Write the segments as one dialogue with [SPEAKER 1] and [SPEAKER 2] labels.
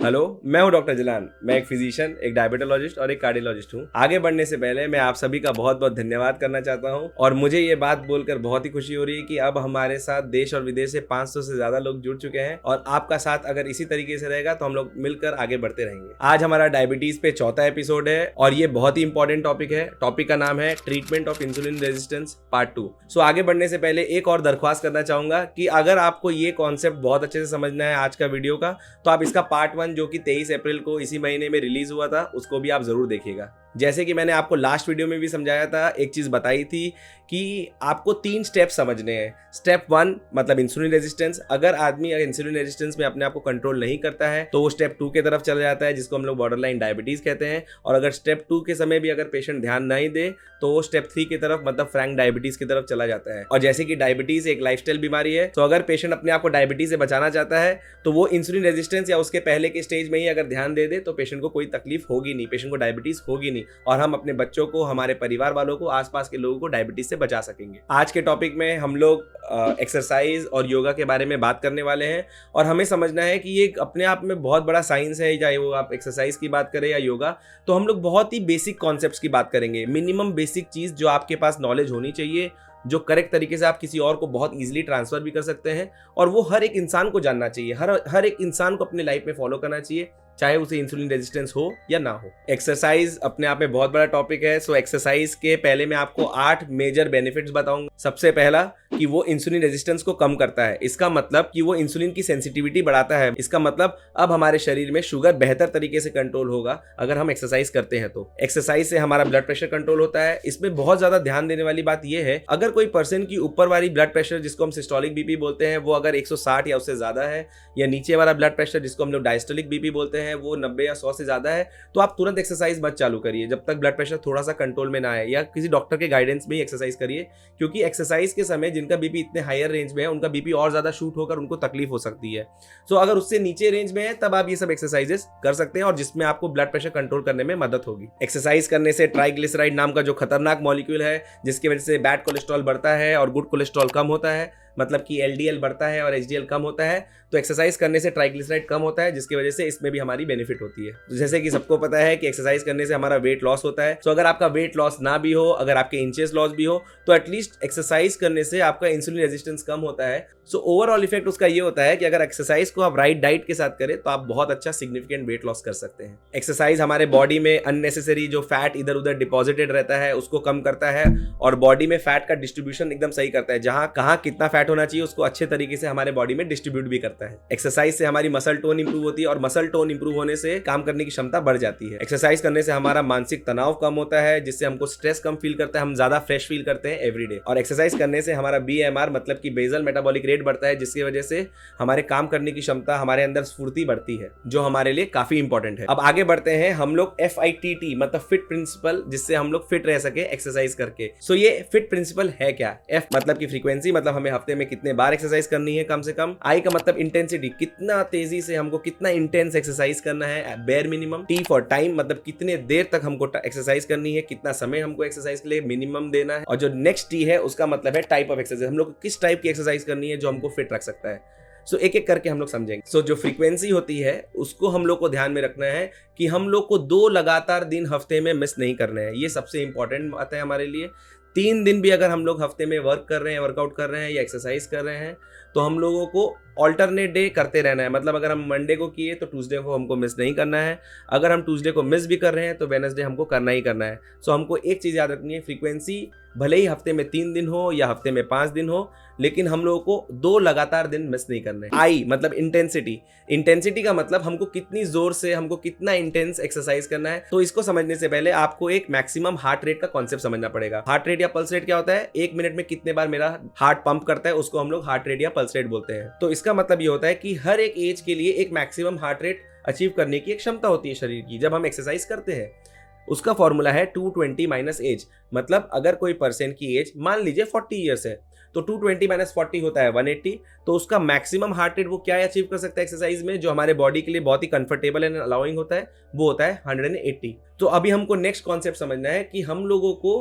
[SPEAKER 1] Hello, मैं हूं doctor Jalan. मैं एक फिजिशियन, एक डायबिटोलॉजिस्ट और एक कार्डियोलॉजिस्ट हूं। आगे बढ़ने से पहले मैं आप सभी का बहुत बहुत धन्यवाद करना चाहता हूं और मुझे ये बात बोलकर बहुत ही खुशी हो रही है कि अब हमारे साथ देश और विदेश से 500 से ज्यादा लोग जुड़ चुके हैं और आपका साथ अगर इसी तरीके से रहेगा तो हम लोग मिलकर आगे बढ़ते रहेंगे। आज हमारा डायबिटीज पे चौथा एपिसोड है और ये बहुत ही इंपॉर्टेंट टॉपिक है। टॉपिक का नाम है treatment of insulin resistance part 2। सो आगे बढ़ने से पहले एक और दरख्वास्त करना चाहूंगा कि अगर आपको ये कॉन्सेप्ट बहुत अच्छे से समझना है आज का वीडियो का, तो आप इसका पार्ट 1 जो कि 23 अप्रैल को इसी महीने में रिलीज हुआ था उसको भी आप जरूर देखिएगा। जैसे कि मैंने आपको लास्ट वीडियो में भी समझाया था, एक चीज बताई थी कि आपको 3 स्टेप समझने हैं। स्टेप 1 मतलब इंसुलिन रेजिस्टेंस। अगर आदमी इंसुलिन रेजिस्टेंस में अपने आप को कंट्रोल नहीं करता है तो वो स्टेप 2 के तरफ चला जाता है, जिसको हम लोग बॉर्डरलाइन डायबिटीज कहते हैं। और अगर स्टेप 2 के समय भी अगर पेशेंट ध्यान नहीं दे तो वो स्टेप 3 की तरफ मतलब फ्रैंक डायबिटीज की तरफ चला जाता है। और जैसे कि डायबिटीज एक लाइफस्टाइल बीमारी है, तो अगर पेशेंट अपने आप को डायबिटीज से बचाना चाहता है तो वो इंसुलिन रेजिस्टेंस या उसके पहले के स्टेज में ही अगर ध्यान दे तो पेशेंट को कोई तकलीफ होगी नहीं, पेशेंट को डायबिटीज होगी नहीं और हम अपने बच्चों को, हमारे परिवार वालों को, आसपास के लोगों को डायबिटीज से बचा सकेंगे। आज के टॉपिक में हम लोग एक्सरसाइज और योगा के बारे में बात करने वाले हैं और हमें समझना है कि ये अपने आप में बहुत बड़ा साइंस है। चाहे वो आप एक्सरसाइज की बात करें या योगा, तो हम लोग बहुत ही बेसिक कॉन्सेप्ट्स की बात करेंगे। मिनिमम बेसिक चीज जो आपके पास नॉलेज होनी चाहिए, जो करेक्ट तरीके से आप किसी और को बहुत इजीली ट्रांसफर भी कर सकते हैं और वो हर एक इंसान को जानना चाहिए, हर एक इंसान को अपने लाइफ में फॉलो करना चाहिए, चाहे उसे इंसुलिन रेजिस्टेंस हो या ना हो। एक्सरसाइज अपने आप में बहुत बड़ा टॉपिक है। सो एक्सरसाइज के पहले मैं आपको 8 मेजर बेनिफिट्स बताऊंगा। सबसे पहला कि वो इंसुलिन रेजिस्टेंस को कम करता है। इसका मतलब कि वो इंसुलिन की सेंसिटिविटी बढ़ाता है। इसका मतलब अब हमारे शरीर में शुगर बेहतर तरीके से कंट्रोल होगा अगर हम एक्सरसाइज करते हैं तो। एक्सरसाइज से हमारा ब्लड प्रेशर कंट्रोल होता है। इसमें बहुत ज्यादा ध्यान देने वाली बात यह है, अगर कोई पर्सन की ऊपर वाली ब्लड प्रेशर जिसको हम सिस्टोलिक बीपी बोलते हैं वो अगर 160 या उससे ज्यादा है, या नीचे वाला ब्लड प्रेशर जिसको हम लोग डायस्टोलिक बीपी बोलते हैं वो 90 या 100 से ज्यादा है, तो आप तुरंत एक्सरसाइज मत चालू करिए जब तक ब्लड प्रेशर थोड़ा सा कंट्रोल में ना आए, या किसी डॉक्टर के गाइडेंस में ही एक्सरसाइज करिए। क्योंकि एक्सरसाइज के समय जिनका बीपी इतने हायर रेंज में है उनका बीपी और ज्यादा शूट होकर उनको तकलीफ हो सकती है। सो अगर उससे नीचे रेंज में है तब आप ये सब एक्सरसाइजेस कर सकते हैं और जिसमें आपको ब्लड प्रेशर कंट्रोल करने में मदद होगी। एक्सरसाइज करने से ट्राइग्लिसराइड नाम का जो खतरनाक मॉलिक्यूल है, जिसकी वजह से बैड कोलेस्ट्रॉल बढ़ता है और गुड कोलेस्ट्रॉल कम होता है, मतलब कि एलडीएल बढ़ता है और एचडीएल कम होता है, तो एक्सरसाइज करने से ट्राइग्लिसराइड कम होता है, जिसकी वजह से इसमें भी हमारी बेनिफिट होती है। तो जैसे कि सबको पता है कि एक्सरसाइज करने से हमारा वेट लॉस होता है। तो अगर आपका वेट लॉस ना भी हो, अगर आपके इंचेस लॉस भी हो, तो एटलीस्ट एक्सरसाइज करने से आपका इंसुलिन रेजिस्टेंस कम होता है। सो ओवरऑल इफेक्ट उसका ये होता है कि अगर एक्सरसाइज को आप राइट डाइट के साथ करें तो आप बहुत अच्छा सिग्निफिकेंट वेट लॉस कर सकते हैं। एक्सरसाइज हमारे बॉडी में अननेसेसरी जो फैट इधर उधर डिपॉजिटेड रहता है उसको कम करता है और बॉडी में फैट का डिस्ट्रीब्यूशन एकदम सही करता है। जहां कहां कितना फैट होना चाहिए उसको अच्छे तरीके से हमारे बॉडी में डिस्ट्रीब्यूट भी करता है। एक्सरसाइज से हमारी मसल टोन इंप्रूव होती है और मसल टोन इंप्रूव होने से काम करने की क्षमता बढ़ जाती है। एक्सरसाइज करने से हमारा मानसिक तनाव कम होता है, जिससे हमको स्ट्रेस कम फील करता है, हम ज्यादा फ्रेश फील करते हैं एवरीडे। और एक्सरसाइज करने से हमारा BMR मतलब कि बेसल मेटाबॉलिक रेट बढ़ता है, जिसकी वजह से हमारे काम करने की क्षमता, हमारे अंदर स्फूर्ति बढ़ती है, जो हमारे लिए काफी इंपॉर्टेंट है। अब आगे बढ़ते हैं हम लोग FITT मतलब फिट प्रिंसिपल, जिससे हम लोग फिट रह सके एक्सरसाइज करके। सो ये फिट प्रिंसिपल है क्या? F मतलब की फ्रीक्वेंसी, मतलब हमें हफ्ते में कितने बार एक्सरसाइज करनी है कम से कम। I का मतलब इंटेंसिटी, कितना तेजी से हमको कितना इंटेंस एक्सरसाइज करना है bare minimum. T for time मतलब कितने देर तक हमको एक्सरसाइज करनी है, कितना समय हमको एक्सरसाइज के लिए मिनिमम देना है। और जो नेक्स्ट T है उसका मतलब है टाइप ऑफ एक्सरसाइज, हम लोग को किस टाइप की एक्सरसाइज करनी है जो हमको फिट रख सकता है। सो एक एक करके हम लोग समझेंगे। सो जो फ्रीक्वेंसी होती है उसको हम लोग को ध्यान में रखना है कि हम लोग को 2 लगातार दिन हफ्ते में मिस नहीं करने हैं। ये सबसे इंपॉर्टेंट बात है हमारे लिए। 3 दिन भी अगर हम लोग हफ्ते में वर्क कर रहे हैं, वर्कआउट कर रहे हैं या एक्सरसाइज कर रहे हैं, तो हम लोगों को ऑल्टरनेट डे करते रहना है। मतलब अगर हम मंडे को किए तो ट्यूसडे को हमको मिस नहीं करना है। अगर हम ट्यूसडे को मिस भी कर रहे हैं तो वेडनेसडे हमको करना ही करना है। सो हमको एक चीज़ याद रखनी है, फ्रीक्वेंसी भले ही हफ्ते में 3 दिन हो या हफ्ते में 5 दिन हो, लेकिन हम लोगों को 2 लगातार दिन मिस नहीं करना है। I मतलब इंटेंसिटी। इंटेंसिटी का मतलब हमको कितनी जोर से, हमको कितना इंटेंस एक्सरसाइज करना है। तो इसको समझने से पहले आपको एक मैक्सिमम हार्ट रेट का कॉन्सेप्ट समझना पड़ेगा। हार्ट रेट या पल्स रेट क्या होता है? 1 मिनट में कितने बार मेरा हार्ट पंप करता है उसको हम लोग हार्ट रेट या पल्स रेट बोलते हैं। तो इसका मतलब ये होता है कि हर एक एज के लिए एक मैक्सिमम हार्ट रेट अचीव करने की एक क्षमता होती है शरीर की जब हम एक्सरसाइज करते हैं। उसका फॉर्मूला है 220 माइनस एज। मतलब अगर कोई पर्सन की एज मान लीजिए 40 ईयर्स है तो 220 माइनस 40 होता है 180। तो उसका मैक्सिमम हार्ट रेट वो क्या अचीव कर सकता है एक्सरसाइज में, जो हमारे बॉडी के लिए बहुत ही कंफर्टेबल एंड अलाउइंग होता है, वो होता है 180। तो अभी हमको नेक्स्ट कॉन्सेप्ट समझना है कि हम लोगों को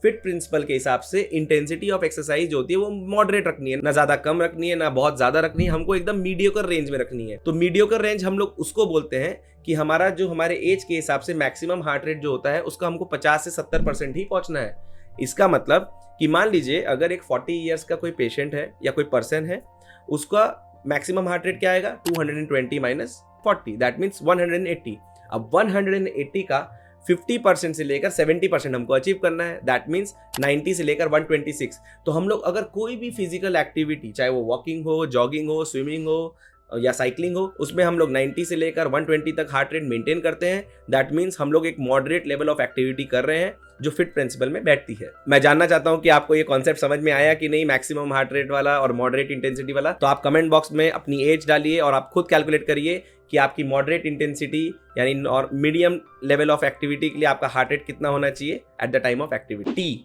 [SPEAKER 1] फिट प्रिंसिपल के हिसाब से इंटेंसिटी ऑफ एक्सरसाइज जो होती है वो मॉडरेट रखनी है, ना ज्यादा कम रखनी है ना बहुत ज्यादा रखनी है, हमको एकदम मीडियोकर रेंज में रखनी है। तो मीडियोकर रेंज हम लोग उसको बोलते हैं कि हमारा जो हमारे एज के हिसाब से मैक्सिमम हार्ट रेट जो होता है उसका हमको 50 से 70% ही पहुंचना है। इसका मतलब कि मान लीजिए अगर एक 40 ईयर्स का कोई पेशेंट है या कोई पर्सन है, उसका मैक्सिमम हार्ट रेट क्या आएगा 220 माइनस 40, दैट मीन्स 180। अब 180 का 50% से लेकर 70% हमको अचीव करना है, दैट मीन्स 90 से लेकर 126। तो हम लोग अगर कोई भी फिजिकल एक्टिविटी, चाहे वो वॉकिंग हो, जॉगिंग हो, स्विमिंग हो या साइकिलिंग हो, उसमें हम लोग 90 से लेकर 120 तक हार्ट रेट मेंटेन करते हैं, दैट मीन्स हम लोग एक मॉडरेट लेवल ऑफ एक्टिविटी कर रहे हैं जो फिट प्रिंसिपल में बैठती है। मैं जानना चाहता हूं कि आपको ये कॉन्सेप्ट समझ में आया कि नहीं, मैक्सिमम हार्ट रेट वाला और मॉडरेट इंटेंसिटी वाला। तो आप कमेंट बॉक्स में अपनी एज डालिए और आप खुद कैलकुलेट करिए कि आपकी मॉडरेट इंटेंसिटी यानी और मीडियम लेवल ऑफ एक्टिविटी के लिए आपका हार्ट रेट कितना होना चाहिए at the time of activity.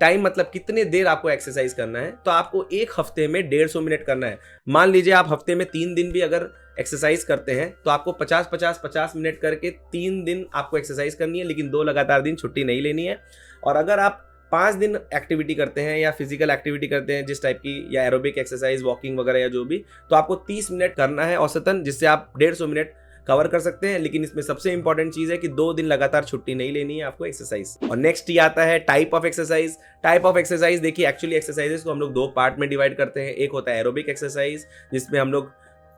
[SPEAKER 1] Time मतलब कितने देर आपको एक्सरसाइज करना है। तो आपको एक हफ्ते में 150 मिनट करना है। मान लीजिए आप हफ्ते में 3 दिन भी अगर एक्सरसाइज करते हैं तो आपको 50 मिनट करके 3 दिन आपको एक्सरसाइज करनी है, लेकिन 2 लगातार दिन छुट्टी नहीं लेनी है। और अगर आप 5 दिन एक्टिविटी करते हैं या फिजिकल एक्टिविटी करते हैं जिस टाइप की, या एरोबिक एक्सरसाइज, वॉकिंग वगैरह या जो भी, तो आपको 30 मिनट करना है औसतन, जिससे आप 150 मिनट कवर कर सकते हैं। लेकिन इसमें सबसे इंपॉर्टेंट चीज है कि 2 दिन लगातार छुट्टी नहीं लेनी है आपको एक्सरसाइज। और नेक्स्ट ये आता है type of exercise. Type of exercise देखिए, एक्चुअली एक्सरसाइजेस को हम लोग 2 पार्ट में डिवाइड करते हैं। एक होता है एरोबिक एक्सरसाइज, जिसमें हम लोग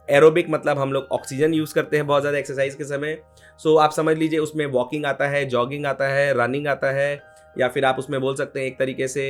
[SPEAKER 1] एरोबिक मतलब हम लोग ऑक्सीजन यूज करते हैं बहुत ज्यादा एक्सरसाइज के समय। सो आप समझ लीजिए उसमें वॉकिंग आता है, जॉगिंग आता है, रनिंग आता है, या फिर आप उसमें बोल सकते हैं एक तरीके से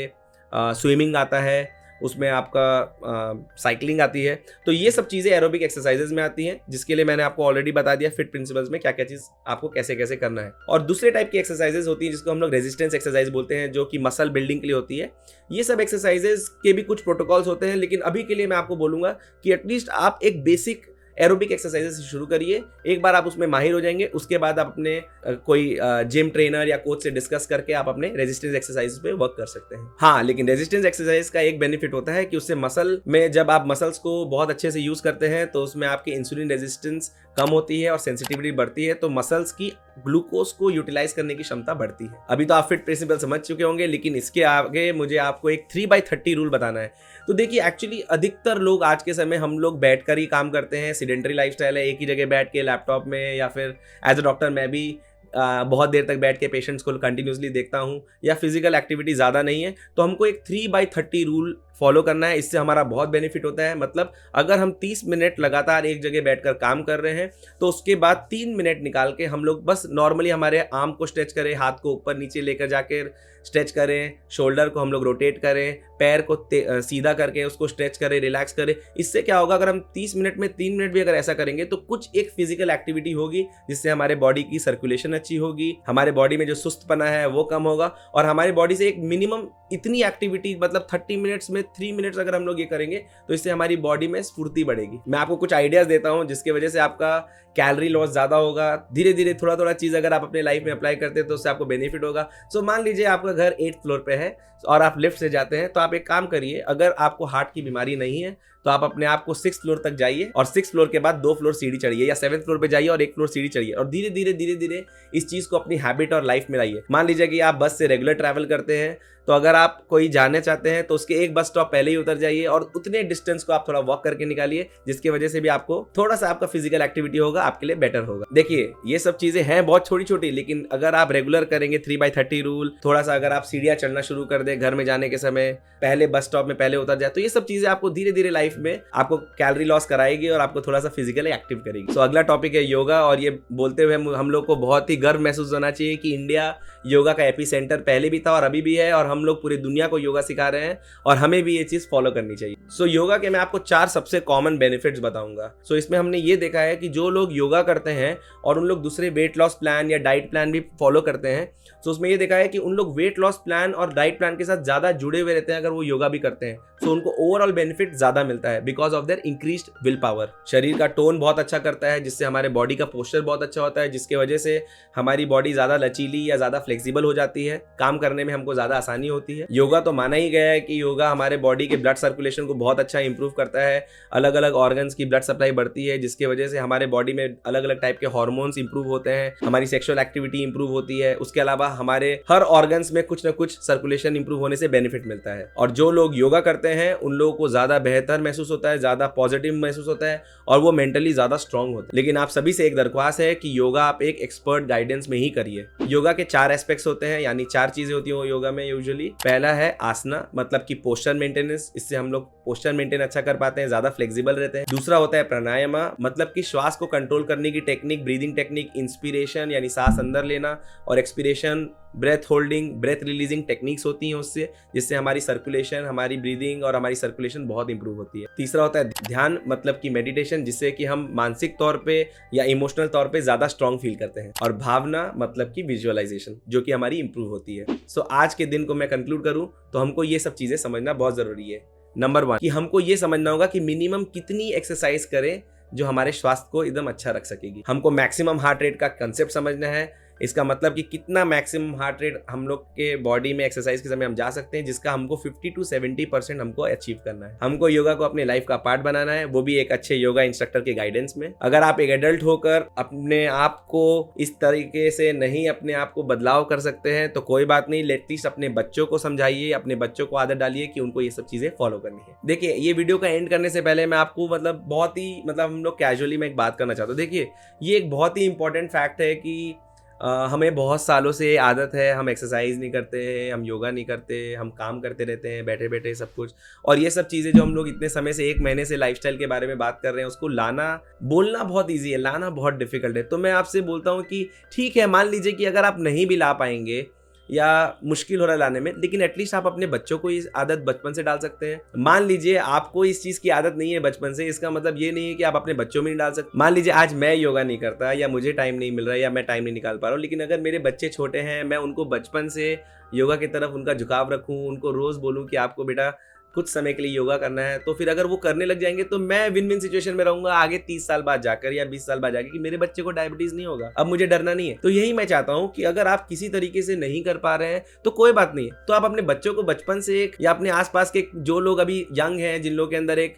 [SPEAKER 1] स्विमिंग आता है, उसमें आपका साइकिलिंग आती है। तो ये सब चीज़ें एरोबिक एक्सरसाइजेज में आती हैं, जिसके लिए मैंने आपको ऑलरेडी बता दिया फिट प्रिंसिपल्स में क्या क्या चीज़ आपको कैसे कैसे करना है। और दूसरे टाइप की एक्सरसाइजेज होती हैं जिसको हम लोग रेजिस्टेंस एक्सरसाइज बोलते हैं, जो कि मसल बिल्डिंग के लिए होती है। ये सब एक्सरसाइजेज के भी कुछ प्रोटोकॉल्स होते हैं, लेकिन अभी के लिए मैं आपको बोलूँगा कि एटलीस्ट आप एक बेसिक एरोबिक एक्सरसाइजेस से शुरू करिए। एक बार आप उसमें माहिर हो जाएंगे, उसके बाद आप अपने कोई जिम ट्रेनर या कोच से डिस्कस करके आप अपने रेजिस्टेंस एक्सरसाइज पे वर्क कर सकते हैं। हाँ, लेकिन रेजिस्टेंस एक्सरसाइज का एक बेनिफिट होता है कि उससे मसल में, जब आप मसल्स को बहुत अच्छे से यूज करते हैं तो उसमें आपकी इंसुलिन रेजिस्टेंस कम होती है और सेंसिटिविटी बढ़ती है, तो मसल्स की ग्लूकोज को यूटिलाइज करने की क्षमता बढ़ती है। अभी तो आप फिट प्रिंसिपल समझ चुके होंगे, लेकिन इसके आगे मुझे आपको एक 3/30 रूल बताना है। तो देखिए, एक्चुअली अधिकतर लोग आज के समय हम लोग बैठकर ही काम करते हैं, सीडेंटरी लाइफस्टाइल है, एक ही जगह बैठ के लैपटॉप में, या फिर एज अ डॉक्टर मैं भी बहुत देर तक बैठ के पेशेंट्स को कंटिन्यूसली देखता हूँ, या फिजिकल एक्टिविटी ज़्यादा नहीं है। तो हमको एक 3/30 रूल फॉलो करना है। इससे हमारा बहुत बेनिफिट होता है। मतलब अगर हम 30 मिनट लगातार एक जगह बैठकर काम कर रहे हैं तो उसके बाद 3 मिनट निकाल के हम लोग बस नॉर्मली हमारे आर्म को स्ट्रेच करें, हाथ को ऊपर नीचे लेकर जाकर स्ट्रेच करें, शोल्डर को हम लोग रोटेट करें, पैर को सीधा करके उसको स्ट्रेच करें, रिलैक्स करें। इससे क्या होगा, अगर हम 30 मिनट में 3 मिनट भी अगर ऐसा करेंगे तो कुछ एक फिजिकल एक्टिविटी होगी जिससे हमारे बॉडी की सर्कुलेशन अच्छी होगी, हमारे बॉडी में जो सुस्तपना है वो कम होगा, और हमारी बॉडी से एक मिनिमम इतनी एक्टिविटी, मतलब 30 मिनट्स में 3 मिनट्स अगर हम लोग ये करेंगे तो इससे हमारी बॉडी में स्फूर्ति बढ़ेगी। मैं आपको कुछ आइडियाज देता हूं जिसकी वजह से आपका कैलोरी लॉस ज्यादा होगा। धीरे धीरे थोड़ा चीज अगर आप अपने लाइफ में अप्लाई करते हैं तो उससे आपको बेनिफिट होगा। सो मान लीजिए आपका घर 8th फ्लोर पे है और आप लिफ्ट से जाते हैं, तो आप एक काम करिए, अगर आपको हार्ट की बीमारी नहीं है तो आप अपने आप को 6th फ्लोर तक जाइए और 6th फ्लोर के बाद 2 फ्लोर सीढ़ी चढ़िए, या 7th फ्लोर पे जाइए और 1 फ्लोर सीढ़ी चढ़िए, और धीरे धीरे इस चीज को अपनी हैबिट और लाइफ में लाइए। मान लीजिए कि आप बस से रेगुलर ट्रैवल करते हैं, तो अगर आप कोई जाने चाहते हैं तो उसके एक बस स्टॉप पहले ही उतर जाइए और उतने डिस्टेंस को आप थोड़ा वॉक करके निकालिए, जिसकी वजह से भी आपको थोड़ा सा आपका फिजिकल एक्टिविटी होगा, आपके लिए बेटर होगा। देखिए, ये सब चीजें हैं बहुत छोटी छोटी, लेकिन अगर आप रेगुलर करेंगे 3/30 रूल, थोड़ा सा अगर आप सीढ़ियां चढ़ना शुरू कर दे घर में जाने के समय, पहले बस स्टॉप में पहले उतर जाए, तो ये सब चीजें आपको धीरे धीरे लाइफ में आपको कैलोरी लॉस कराएगी और आपको थोड़ा सा फिजिकली एक्टिव करेगी। तो अगला टॉपिक है योगा, और ये बोलते हुए हम लोग को बहुत ही गर्व महसूस होना चाहिए कि इंडिया योगा का एपी सेंटर पहले भी था और अभी भी है, और हम लोग पूरी दुनिया को योगा सिखा रहे हैं और हमें भी ये चीज फॉलो करनी चाहिए। सो योगा के मैं आपको 4 सबसे कॉमन बेनिफिट्स बताऊंगा। सो इसमें हमने ये देखा है कि जो लोग योगा करते हैं और उन लोग दूसरे वेट लॉस प्लान या डाइट प्लान भी फॉलो करते हैं, तो उसमें ये देखा है कि उन लोग वेट लॉस प्लान और डाइट प्लान के साथ ज्यादा जुड़े हुए रहते हैं अगर वो योगा भी करते हैं, तो उनको ओवरऑल बेनिफिट ज्यादा मिलता है। मिलता है because of their increased will power. शरीर का टोन बहुत अच्छा करता है, जिससे हमारे बॉडी का पोस्चर बहुत अच्छा होता है, जिसकी वजह से हमारी बॉडी ज्यादा लचीली या ज्यादा फ्लेक्सिबल हो जाती है, काम करने में हमको ज्यादा आसानी होती है। योगा तो माना ही गया है कि योगा हमारे बॉडी के ब्लड सर्कुलेशन को बहुत अच्छा इंप्रूव करता है, अलग अलग ऑर्गन्स की ब्लड सप्लाई बढ़ती है, जिसकी वजह से हमारे बॉडी में अलग अलग टाइप के हार्मोन्स इंप्रूव होते हैं, हमारी सेक्सुअल एक्टिविटी इंप्रूव होती है। उसके अलावा हमारे हर ऑर्गन्स में कुछ ना कुछ सर्कुलेशन इंप्रूव होने से बेनिफिट मिलता है। और जो लोग योगा करते हैं उन लोगों को ज्यादा बेहतर महसूस होता है, ज्यादा पॉजिटिव महसूस होता है और वो मेंटली ज्यादा स्ट्रांग होते हैं। लेकिन आप सभी से एक दरख्वास्त है कि योगा आप एक एक्सपर्ट गाइडेंस में ही करिए। योगा के 4 एस्पेक्ट्स होते हैं, यानी 4 चीजें होती हैं योगा में यूजुअली। पहला है आसना, मतलब कि पोस्चर मेंटेनेंस, इससे हम लोग पोस्चर मेंटेन अच्छा कर पाते हैं, ज्यादा फ्लेक्सिबल रहते हैं। दूसरा होता है प्राणायाम, मतलब कि श्वास को कंट्रोल करने की टेक्निक, ब्रीदिंग टेक्निक, इंस्पिरेशन यानी सांस अंदर लेना और expiration, breath holding, breath releasing techniques होती हैं उससे, जिससे हमारी सर्कुलेशन, हमारी ब्रीदिंग और हमारी सर्कुलेशन बहुत इंप्रूव होती है। तीसरा होता है ध्यान, मतलब कि मेडिटेशन, जिससे कि हम मानसिक तौर पे या इमोशनल तौर पे ज्यादा स्ट्रांग फील करते हैं। और भावना, मतलब कि विजुअलाइजेशन, जो कि हमारी इंप्रूव होती है। सो आज के दिन को मैं कंक्लूड करूं तो हमको ये सब चीजें समझना बहुत जरूरी है। नंबर 1 कि हमको ये समझना होगा कि मिनिमम कितनी एक्सरसाइज करें जो हमारे स्वास्थ्य को एकदम अच्छा रख सकेगी। हमको मैक्सिमम हार्ट रेट का कंसेप्ट समझना है, इसका मतलब कि कितना मैक्सिमम हार्ट रेट हम लोग के बॉडी में एक्सरसाइज के समय हम जा सकते हैं, जिसका हमको 50 to 70% हमको अचीव करना है। हमको योगा को अपने लाइफ का पार्ट बनाना है, वो भी एक अच्छे योगा इंस्ट्रक्टर के गाइडेंस में। अगर आप एक एडल्ट होकर अपने आप को इस तरीके से नहीं अपने आप को बदलाव कर सकते हैं तो कोई बात नहीं, एटलीस्ट अपने बच्चों को समझाइए, अपने बच्चों को आदत डालिए कि उनको ये सब चीजें फॉलो करनी है। देखिए, ये वीडियो का एंड करने से पहले मैं आपको बहुत ही हम लोग कैजुअली में एक बात करना चाहता हूँ। देखिए, ये एक बहुत ही इंपॉर्टेंट फैक्ट है कि हमें बहुत सालों से आदत है, हम एक्सरसाइज नहीं करते हैं, हम योगा नहीं करते, हम काम करते रहते हैं बैठे बैठे सब कुछ। और ये सब चीज़ें जो हम लोग इतने समय से 1 महीने से लाइफस्टाइल के बारे में बात कर रहे हैं, उसको बोलना बहुत ईजी है, लाना बहुत डिफिकल्ट है। तो मैं आपसे बोलता हूँ कि ठीक है, मान लीजिए कि अगर आप नहीं भी ला पाएंगे या मुश्किल हो रहा है लाने में, लेकिन एटलीस्ट आप अपने बच्चों को इस आदत बचपन से डाल सकते हैं। मान लीजिए आपको इस चीज की आदत नहीं है बचपन से, इसका मतलब ये नहीं है कि आप अपने बच्चों में नहीं डाल सकते। मान लीजिए आज मैं योगा नहीं करता या मुझे टाइम नहीं मिल रहा है या मैं टाइम नहीं निकाल पा रहा हूँ, लेकिन अगर मेरे बच्चे छोटे हैं, मैं उनको बचपन से योगा की तरफ उनका झुकाव रखूँ, उनको रोज बोलूँ कि आपको बेटा कुछ समय के लिए योगा करना है, तो फिर अगर वो करने लग जाएंगे तो मैं विन विन सिचुएशन में रहूंगा आगे 30 साल बाद जाकर या 20 साल बाद जाकर कि मेरे बच्चे को डायबिटीज नहीं होगा, अब मुझे डरना नहीं है। तो यही मैं चाहता हूं कि अगर आप किसी तरीके से नहीं कर पा रहे हैं तो कोई बात नहीं है, तो आप अपने बच्चों को बचपन से या अपने आसपास के जो लोग अभी यंग हैं, जिन लोगों के अंदर एक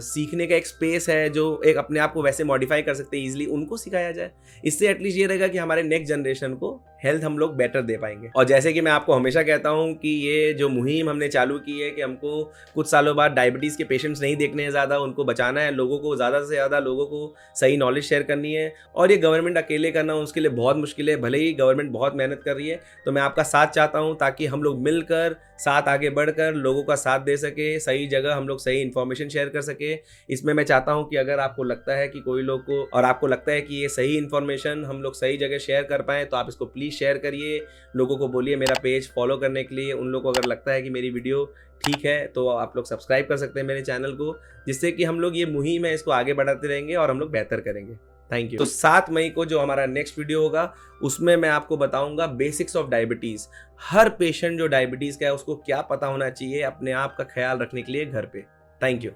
[SPEAKER 1] सीखने का एक स्पेस है, जो एक अपने आप को वैसे मॉडिफाई कर सकते हैं इजीली, उनको सिखाया जाए। इससे एटलीस्ट ये रहेगा कि हमारे नेक्स्ट जनरेशन को हेल्थ हम लोग बेटर दे पाएंगे। और जैसे कि मैं आपको हमेशा कहता हूं कि ये जो मुहिम हमने चालू की है कि हमको कुछ सालों बाद डायबिटीज के पेशेंट्स नहीं देखने हैं, ज़्यादा उनको बचाना है, लोगों को ज़्यादा से ज़्यादा लोगों को सही नॉलेज शेयर करनी है। और ये गवर्नमेंट अकेले करना उसके लिए बहुत मुश्किल है, भले ही गवर्नमेंट बहुत मेहनत कर रही है। तो मैं आपका साथ चाहता हूँ ताकि हम लोग मिलकर साथ आगे बढ़कर लोगों का साथ दे सके, सही जगह हम लोग सही इन्फॉर्मेशन शेयर कर सके। इसमें मैं चाहता हूं कि अगर आपको लगता है कि कोई लोग को और आपको लगता है कि ये सही इन्फॉर्मेशन हम लोग सही जगह शेयर कर पाएँ तो आप इसको प्लीज़ शेयर करिए, लोगों को बोलिए मेरा पेज फॉलो करने के लिए। उन लोगों को अगर लगता है कि मेरी वीडियो ठीक है तो आप लोग सब्सक्राइब कर सकते हैं मेरे चैनल को, जिससे कि हम लोग ये मुहिम है इसको आगे बढ़ाते रहेंगे और हम लोग बेहतर करेंगे। Thank you. तो 7 मई को जो हमारा नेक्स्ट वीडियो होगा उसमें मैं आपको बताऊंगा basics of diabetes. Her patient जो डायबिटीज का है उसको क्या पता होना चाहिए अपने आप का ख्याल रखने के लिए घर पे। Thank you.